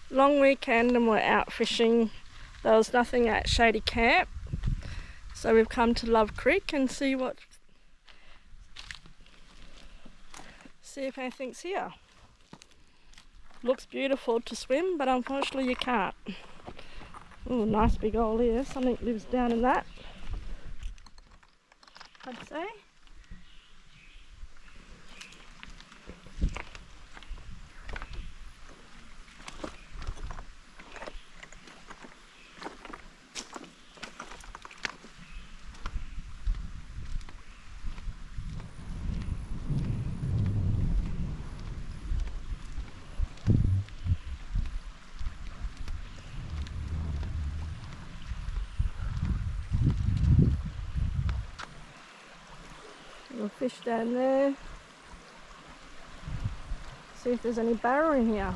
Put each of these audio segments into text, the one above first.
Long weekend and we're out fishing. There was nothing at Shady Camp, so we've come to Love Creek and see if anything's here. Looks beautiful to swim, but unfortunately you can't. Oh, nice big hole here. Something lives down in that, I'd say. fish down there. See if there's any barra in here.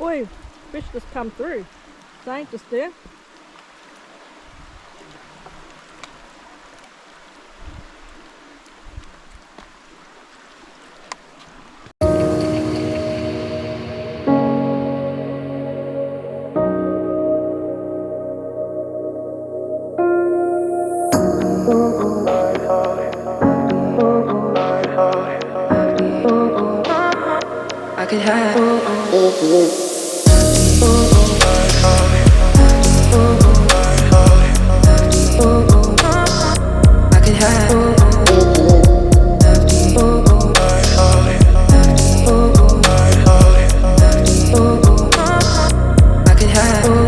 Oi, fish just come through. They ain't just there. I could have. I could have. I could have.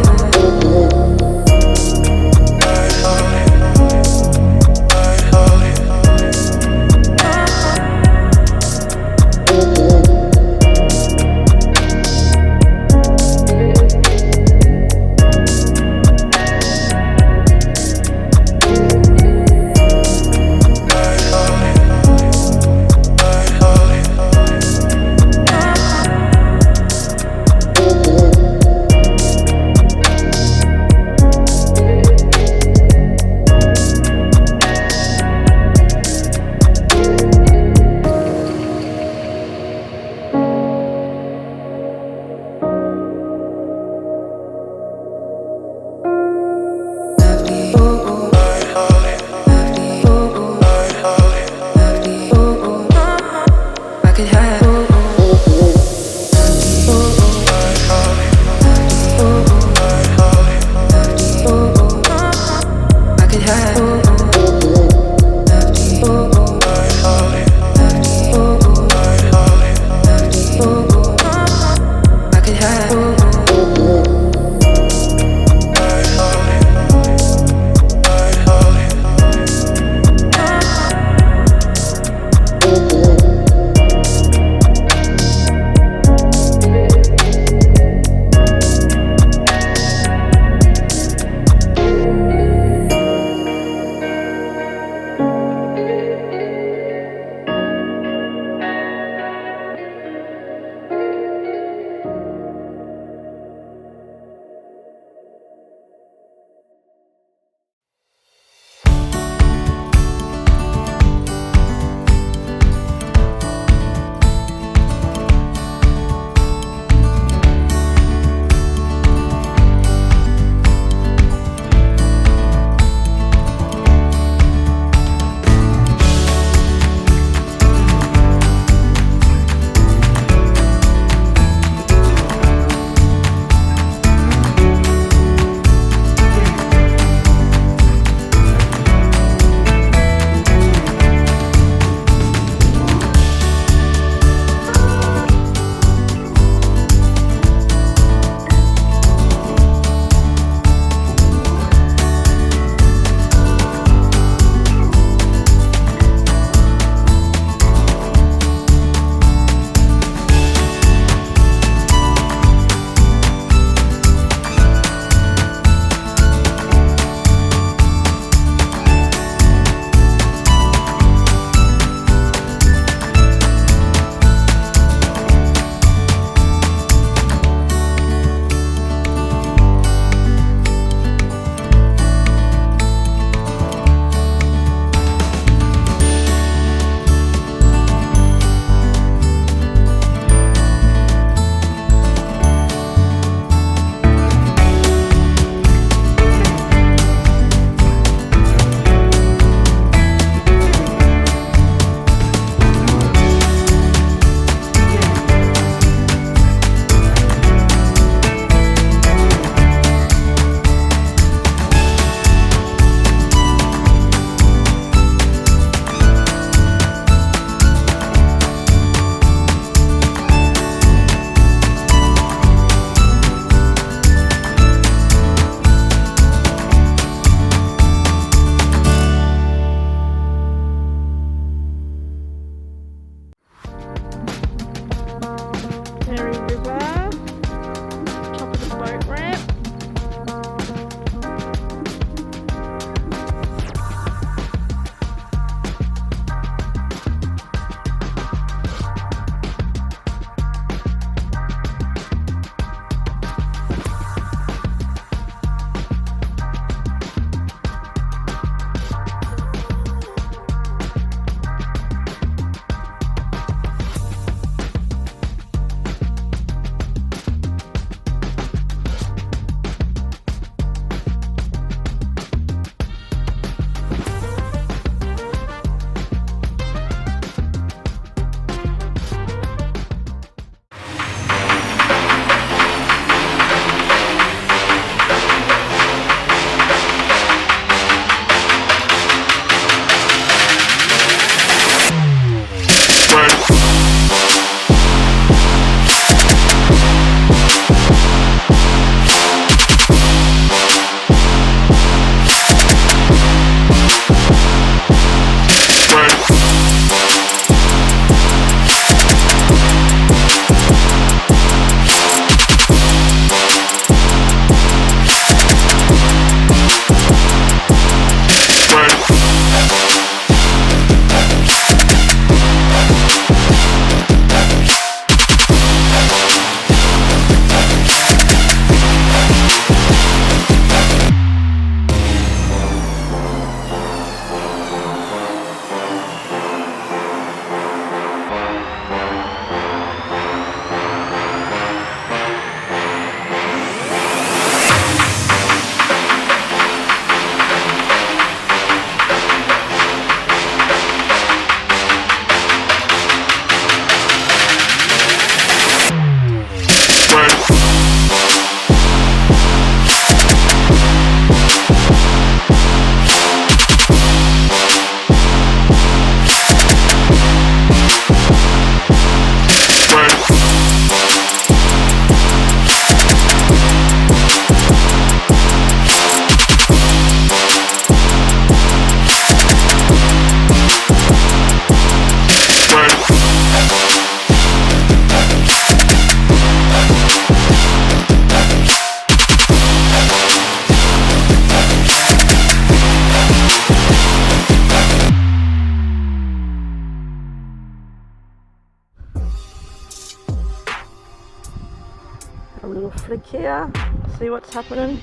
A little flick here, see what's happening,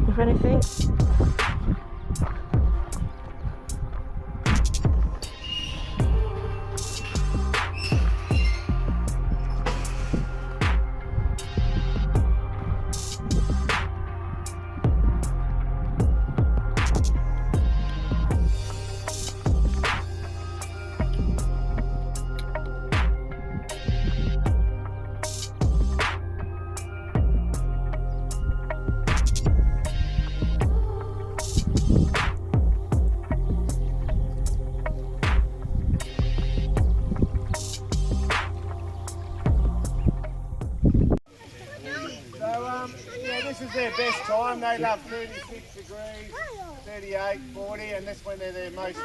if anything. Yeah, this is their best time. They love 36 degrees, 38, 40, and that's when they're their most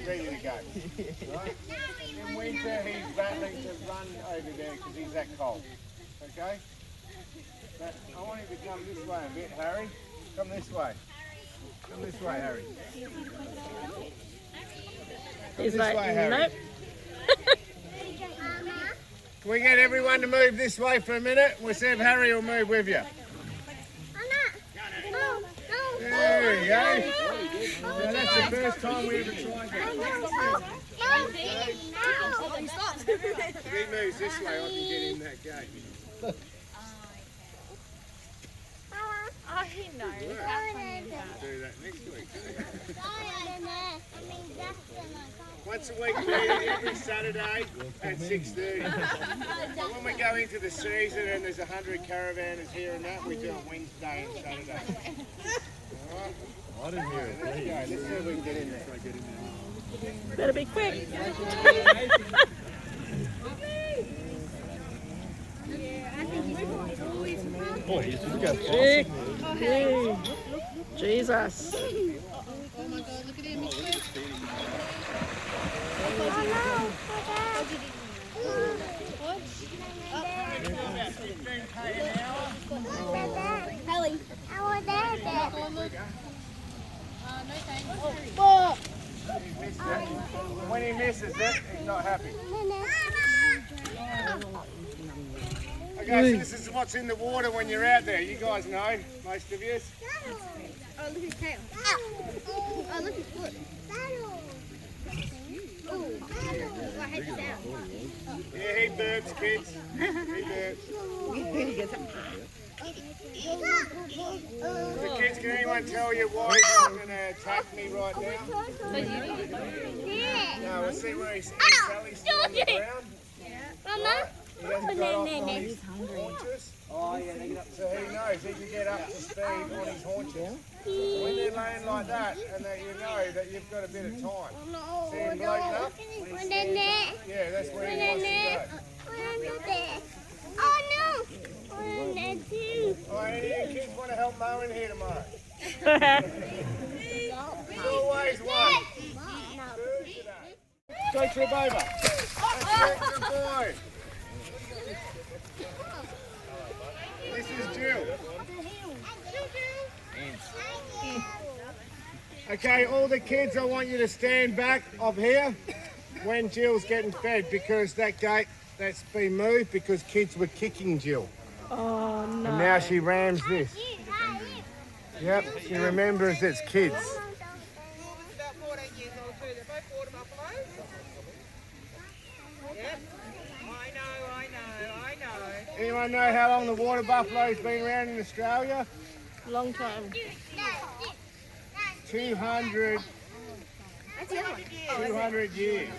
ready to go. Right? In winter, he's rattling to run over there because he's that cold. Okay? But I want him to come this way a bit, Harry. Come this way. Come this way, Harry. He's this like, way, Harry. nope. Can we get everyone to move this way for a minute? We'll see if Harry will move with you. There you go. So that's the first time we ever tried that. If he moves this way, I can get in that gate. Oh, he knows. Do that next week. Once a week, every Saturday at 6:30. When we go into the season and there's 100 caravanners here and that, we do it Wednesday and Saturday. Alright? I didn't hear it. Let's go. Let's see if we can get in there. Better be quick. Jesus. Oh my God, look at him. Haley. When he misses it, he's not happy. Okay, so this is what's in the water when you're out there. You guys know, most of you. Oh, look at his tail. Oh, look at his foot. Oh, I hate the sound. Yeah, he burps, kids. He burps. So kids, can anyone tell you why he's not going to attack me right now? No, we'll see where he's Sally's still on the ground. Mama? He hasn't got off on his haunches. Oh, yeah, so he knows he can get up to speed on his haunches. So when they're laying like that, and that you know that you've got a bit of time. See him bloating up? Yeah, that's where he wants to go. Oh no! Oh, any of you kids want to help Mo in here tomorrow? There's always one. Two today. Go trip over. That's the boy. This is Jill. Okay, all the kids, I want you to stand back of here when Jill's getting fed, because that gate that's been moved because kids were kicking Jill. Oh no. And now she rams this. Yep, she remembers it's kids. About 14 years old too. They're both water buffaloes. Yep. I know. Anyone know how long the water buffalo's been around in Australia? Long time. 200 years.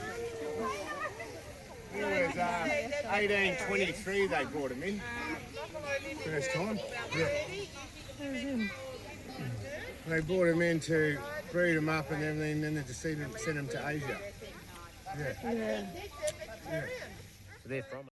It was 1823 they brought them in. First time. Yeah. They brought them in to breed them up and everything, and then they send them to Asia. Yeah. Yeah. Yeah. They're from